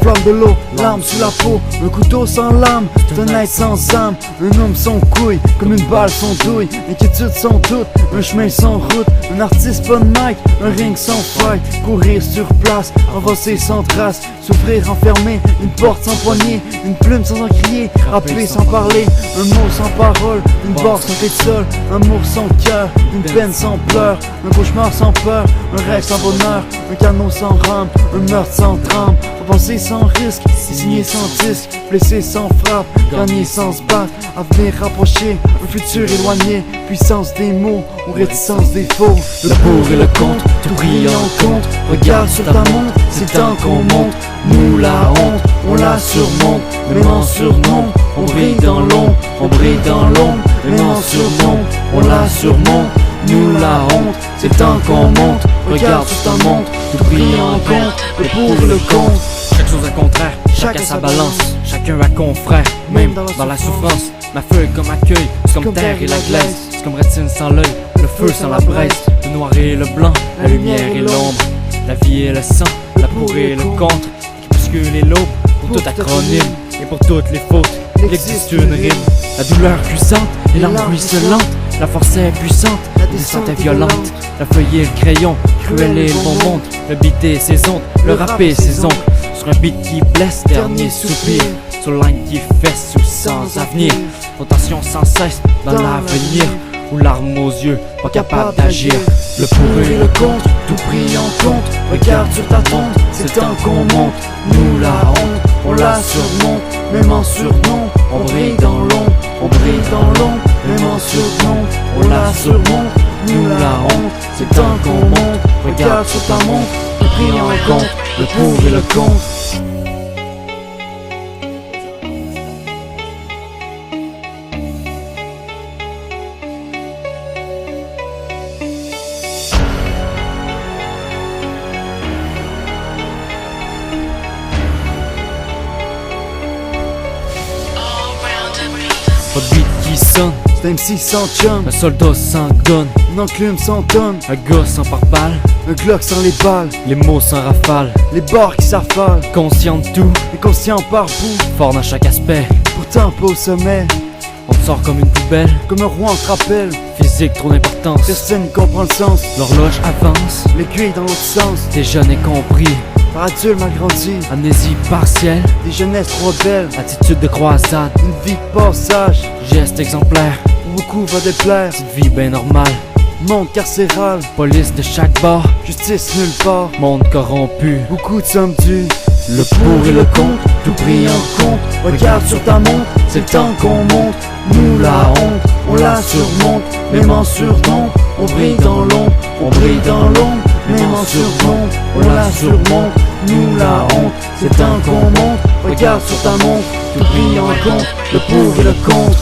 flamme de l'eau, larme sous la peau, un couteau sans lame, c'est un être sans âme, un homme sans couille, comme une balle sans douille, inquiétude sans doute, un chemin sans route, un artiste pas de mic, un ring sans faille, courir sur place, avancer sans trace, s'ouvrir enfermé, une porte sans poignée, une plume sans en crier, rapper sans parler, un mot sans parole, une barre sans tête seule, un amour sans cœur, une peine sans pleurs, un cauchemar sans peur, un rêve sans bonheur, un canot sans rame, un meurtre sans trame, avancer sans risque, signer sans disque, blessé sans frappe, gagner sans se battre, avenir rapproché, un futur éloigné, puissance des mots ou réticence des faux. Le pour et le contre, tout pris en compte, regarde sur ta montre, c'est temps qu'on monte, nous la honte, on la surmonte, même en surnom, on brille dans l'ombre, on brille dans l'ombre, même en surnom, on la surmonte, nous la honte, c'est temps qu'on monte, regarde sur ta montre, tout pris en compte, le pour et le contre. Chaque chose à contraire, chacun sa balance, chacun a confrère, même dans la souffrance. Ma feuille comme accueil, c'est comme terre et la glace, c'est comme rétine sans l'œil, le feu sans la braise, le noir et le blanc, la lumière et l'ombre, la vie et le sang, la pour et le contre, qui bouscule et l'aube, pour tout acronyme et pour toutes les fautes, il existe une rime. La douleur puissante et l'angoisse ruisselante, la force est puissante, la descente est violente, la feuille et le crayon, cruel et le bon monde, le beat et ses ondes, le rap et ses ongles, sur un beat qui blesse, dernier soupir, sur line qui fesse ou sans avenir, rotation sans cesse dans l'avenir, ou larmes aux yeux, pas capable d'agir. Le pour et le contre, tout pris en compte, regarde sur ta tombe, c'est temps qu'on monte, nous la honte, on la surmonte, même en surnom, on brille dans l'ombre, on brille dans l'ombre, même en surnom, on la surmonte, nous la honte, c'est temps qu'on monte, regarde sur ta montre, tout pris en compte, le pour et le contre. Pas de beat qui sonne, C'est un MC sans chum, un soldat sans gun, une enclume sans tonne, un gars sans pare-balles, un Glock sans les balles, les mots sans rafale, les barres qui s'affalent, conscient de tout, inconscient par bout, fort dans chaque aspect. pourtant pas au sommet, On te sort comme une poubelle, comme un roi en te rappelle, physique trop d'importance. personne n'y comprend le sens, L'horloge avance, l'aiguille dans l'autre sens, t'es jeune et compris, par adulte mal grandi, amnésie partielle, des jeunesses trop belles, attitude de croisade, une vie de passage, geste exemplaire, où beaucoup va déplaire, petite vie ben normale, monde carcéral, police de chaque bord, justice nulle part, monde corrompu, beaucoup de sommes dues, le pour et le contre, tout pris en compte, regarde sur ta montre, c'est le temps qu'on monte, nous la honte, on la surmonte, même en surnom, on brille dans l'ombre, on brille dans l'ombre, même en surnom, on la surmonte, nous la honte, c'est le temps qu'on monte, regarde sur ta montre, tout pris en compte, le pour et le contre.